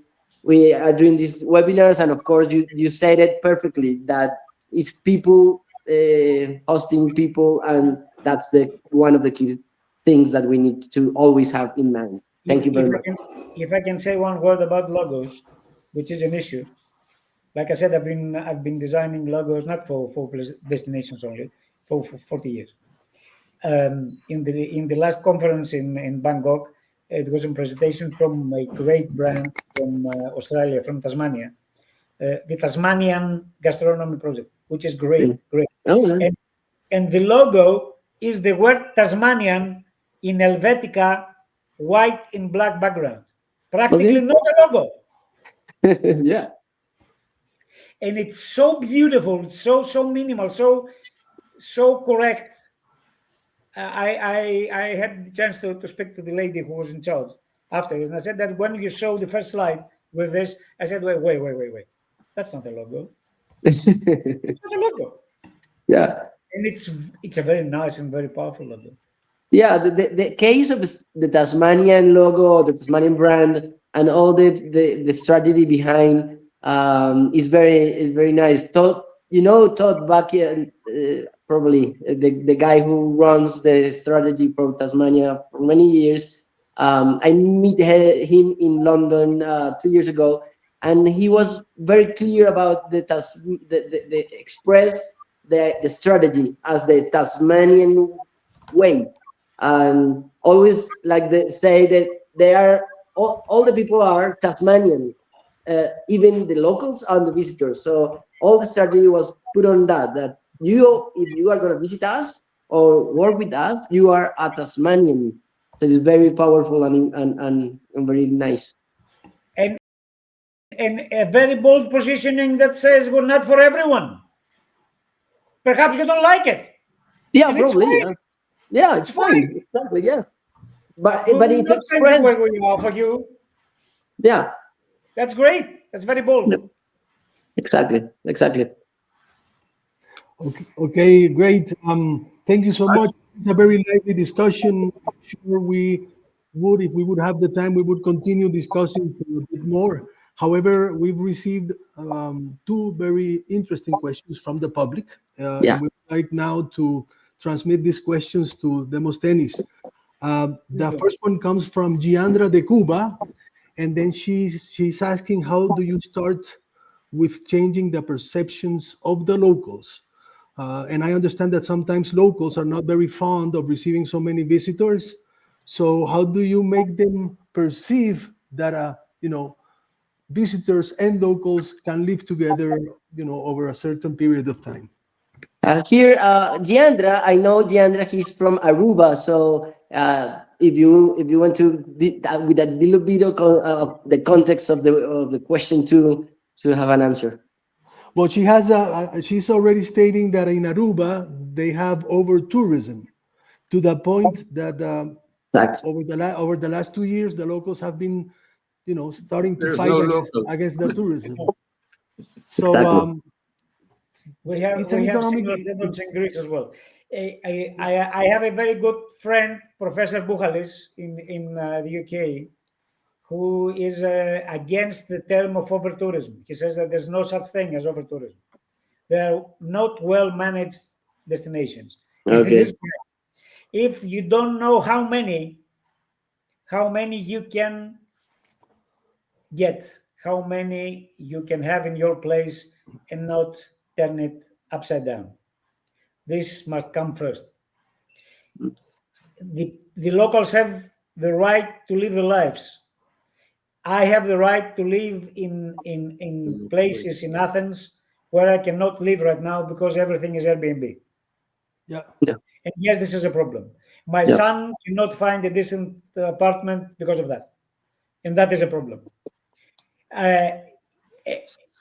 S5: are doing these webinars. And of course, you said it perfectly, that it's people hosting people, and that's one of the key things that we need to always have in mind. Thank you very much.
S2: If I can say one word about logos, which is an issue. Like I said, I've been designing logos not for destinations only, for 40 years. In the last conference in Bangkok, it was a presentation from a great brand from Australia, from Tasmania, the Tasmanian Gastronomy Project, which is great.
S5: Oh, nice.
S2: And the logo is the word Tasmanian in Helvetica, white in black background. Practically not a logo.
S5: Yeah.
S2: And it's so beautiful, so minimal, so correct. I had the chance to speak to the lady who was in charge after, and I said that when you show the first slide with this, I said, wait, that's not a logo. It's not a logo.
S5: Yeah.
S2: And it's a very nice and very powerful logo.
S5: Yeah, the case of the Tasmanian logo, the Tasmanian brand, and all the strategy behind is very nice. Todd Bucky, probably the guy who runs the strategy for Tasmania for many years. I met him in London 2 years ago, and he was very clear about the express the strategy as the Tasmanian way, and always like they say that they are all the people are Tasmanian, even the locals and the visitors. So all the strategy was put on that if you are going to visit us or work with us, you are a Tasmanian. So it's very powerful and very nice.
S2: And a very bold positioning that says we're not for everyone. Perhaps you don't like it.
S5: Yeah,
S2: and
S5: probably.
S2: It's
S5: yeah, it's fine. Exactly. Yeah, but if
S2: not
S5: it's friends,
S2: for you,
S5: yeah,
S2: that's great. That's very bold.
S5: Exactly.
S1: Okay, great. Thank you so much. It's a very lively discussion. I'm sure we would, if we would have the time, we would continue discussing a bit more. However, we've received two very interesting questions from the public. And we would like now to transmit these questions to Demosthenis. The first one comes from Giandra de Cuba, and then she's asking, how do you start with changing the perceptions of the locals? And I understand that sometimes locals are not very fond of receiving so many visitors. So how do you make them perceive that, visitors and locals can live together, over a certain period of time?
S5: Here, Giandra, I know Giandra. He's from Aruba, so if you want to with a little bit of the context of the question to have an answer.
S1: Well, she's already stating that in Aruba they have over tourism, to the point that
S5: Exactly.
S1: over the last 2 years the locals have been, starting to
S4: There's
S1: fight
S4: no locals.
S1: against the tourism. So
S5: Exactly.
S2: We have
S1: it's an economic.
S2: similar problems in Greece as well. I have a very good friend, Professor Broussalis, in the UK, who is against the term of over-tourism. He says that there's no such thing as over-tourism. They are not well-managed destinations.
S5: Okay.
S2: If you don't know how many you can get, how many you can have in your place and not turn it upside down. This must come first. The locals have the right to live their lives. I have the right to live in places in Athens where I cannot live right now because everything is Airbnb.
S1: Yeah.
S2: And yes, this is a problem. My
S5: Yeah.
S2: son cannot find a decent apartment because of that. And that is a problem.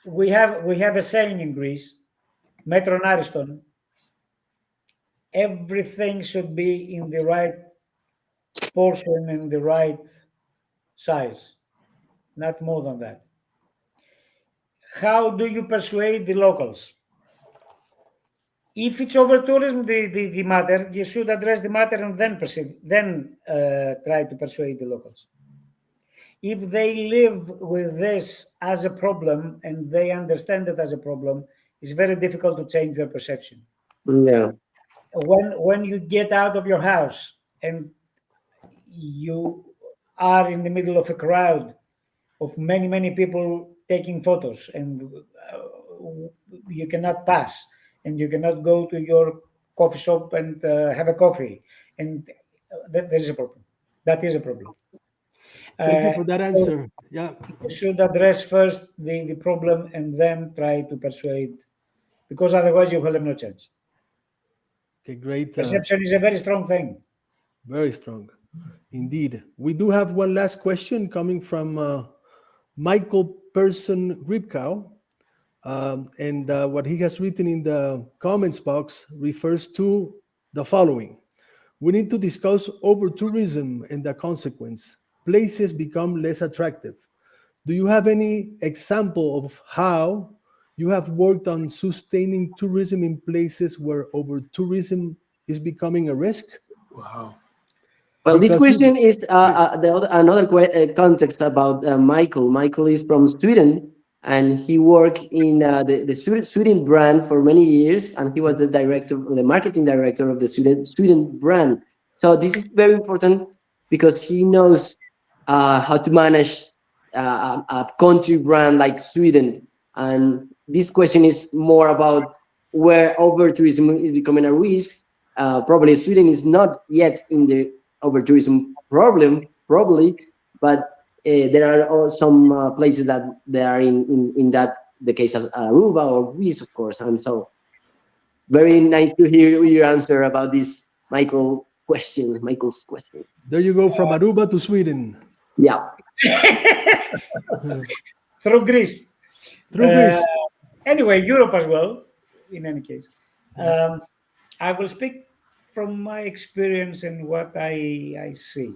S2: We have a saying in Greece, metron ariston, everything should be in the right portion and the right size, not more than that. How do you persuade the locals? If it's over tourism, the matter, you should address the matter and then try to persuade the locals. If they live with this as a problem and they understand it as a problem, it's very difficult to change their perception.
S5: Yeah.
S2: When you get out of your house and you are in the middle of a crowd of many people taking photos, and you cannot pass, and you cannot go to your coffee shop and have a coffee, and there is a problem. That is a problem.
S1: Thank you for that answer. Yeah.
S2: You should address first the problem and then try to persuade, because otherwise you will have no chance.
S1: Okay, great.
S2: Perception is a very strong thing.
S1: Very strong. Indeed. We do have one last question coming from Michael Person Ripkow. And what he has written in the comments box refers to the following. We need to discuss over tourism and the consequence. Places become less attractive. Do you have any example of how you have worked on sustaining tourism in places where over tourism is becoming a risk?
S4: Wow.
S5: Well, this
S1: Because
S5: question is another context about Michael. Michael is from Sweden, and he worked in the Sweden brand for many years, and he was the marketing director of the Sweden brand. So this is very important because he knows how to manage a country brand like Sweden. And this question is more about where over tourism is becoming a risk. Probably Sweden is not yet in the over tourism problem, probably, but there are some places that they are in that, the case of Aruba or Greece, of course. And so very nice to hear your answer about this Michael's question.
S1: there you go, from Aruba to Sweden.
S5: Yeah.
S2: Through Greece.
S1: Through Greece.
S2: Anyway, Europe as well, in any case. I will speak from my experience and what I see.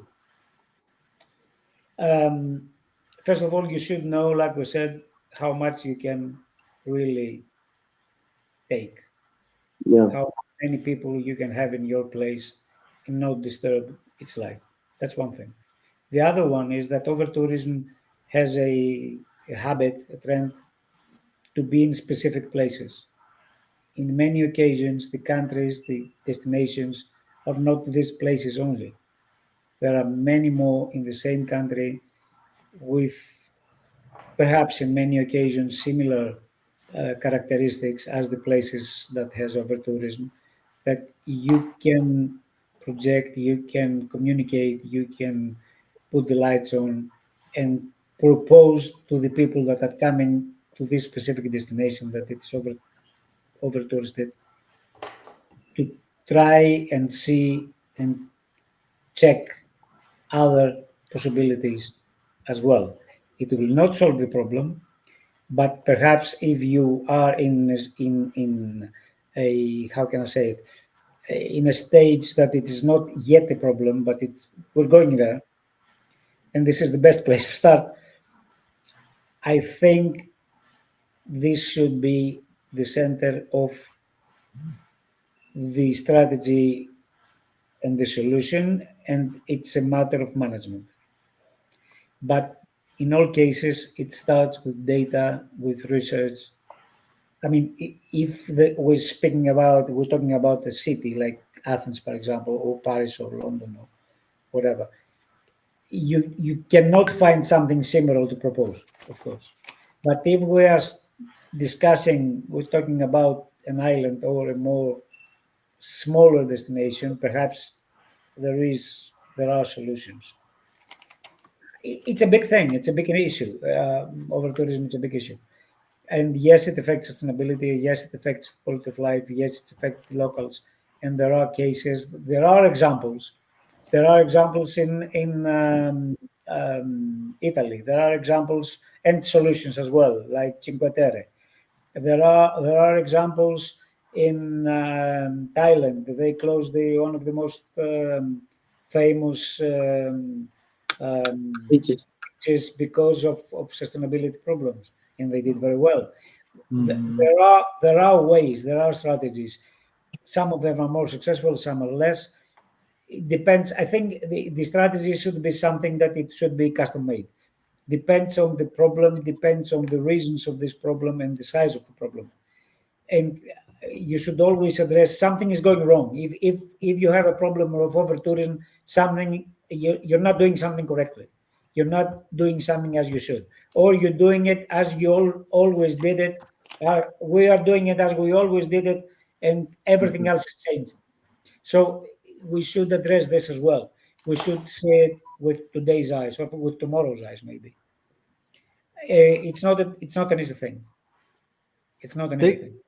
S2: First of all, you should know, like we said, how much you can really take.
S5: Yeah.
S2: How many people you can have in your place and not disturb its life. That's one thing. The other one is that over tourism has a habit, a trend to be in specific places. In many occasions, the countries, the destinations are not these places only. There are many more in the same country with perhaps in many occasions similar characteristics as the places that has over-tourism, that you can project, you can communicate, you can put the lights on and propose to the people that are coming to this specific destination that it's over-touristed to try and see and check other possibilities as well. It will not solve the problem, but perhaps if you are in a, how can I say it, in a stage that it is not yet a problem, but we're going there, and this is the best place to start. I think this should be the center of the strategy and the solution, and it's a matter of management. But in all cases, it starts with data, with research. I mean, if we're talking about a city like Athens, for example, or Paris or London or whatever, you cannot find something similar to propose, of course. But if we are we're talking about an island or a more smaller destination, perhaps there are solutions. It's a big thing. It's a big issue. Over tourism is a big issue. And yes, it affects sustainability. Yes, it affects quality of life. Yes, it affects the locals. And there are cases. There are examples. There are examples in Italy. There are examples and solutions as well, like Cinque Terre. There are examples in Thailand. They closed one of the most famous beaches because of sustainability problems, and they did very well. There are ways, there are strategies. Some of them are more successful, some are less. It depends. I think the strategy should be something that it should be custom made. Depends on the problem, depends on the reasons of this problem and the size of the problem. And you should always address something is going wrong. If you have a problem of over tourism, you're not doing something correctly. You're not doing something as you should, or you're doing it as you always did it. We are doing it as we always did it, and everything else has changed. So we should address this as well. We should see it with today's eyes or with tomorrow's eyes, maybe. It's not an easy thing. It's not an easy thing.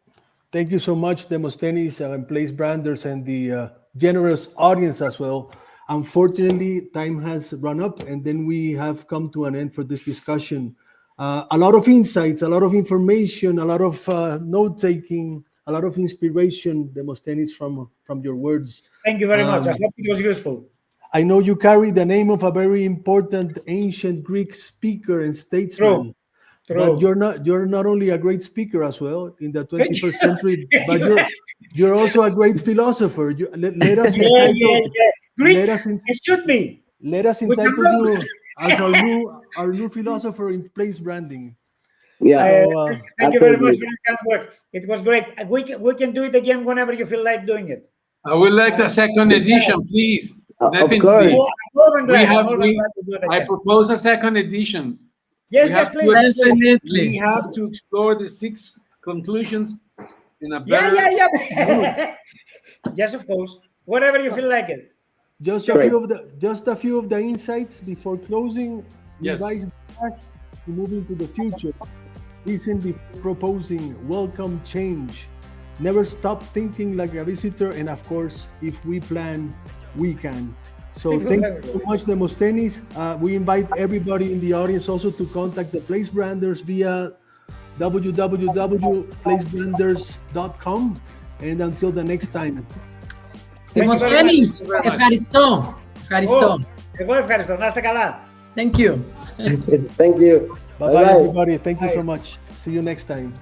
S1: Thank you so much, Dimosthenis and Place Branders and the generous audience as well. Unfortunately, time has run up, and then we have come to an end for this discussion. A lot of insights, a lot of information, a lot of note-taking, a lot of inspiration, Dimosthenis, from your words.
S2: Thank you very much. I hope it was useful.
S1: I know you carry the name of a very important ancient Greek speaker and statesman. True. But you're not only a great speaker as well in the 21st century, but you're also a great philosopher. Let us
S2: it should be.
S1: Let us entitle you as our new philosopher in Place Branding.
S5: Yeah.
S2: Thank you very much for your kind work. It was great. We can do it again whenever you feel like doing it.
S4: I would like a second edition, please.
S5: Of course.
S4: I propose a second edition.
S2: Yes, please.
S4: We have to explore the 6 conclusions in a better
S2: Yeah. Yes, of course. Whatever you feel like it.
S1: Just a few of the insights before closing.
S4: Yes.
S1: Revise the past to move into the future. Listen before proposing. Welcome change. Never stop thinking like a visitor. And of course, if we plan, we can. So thank you so much, Dimosthenis. We invite everybody in the audience also to contact the Place Branders via www.placebranders.com. And until the next time.
S3: Dimosthenis, ευχαριστώ.
S2: Εγώ ευχαριστώ. Να είστε καλά.
S3: Thank you.
S5: Thank you.
S1: Bye-bye, everybody. Thank you so much. See you next time.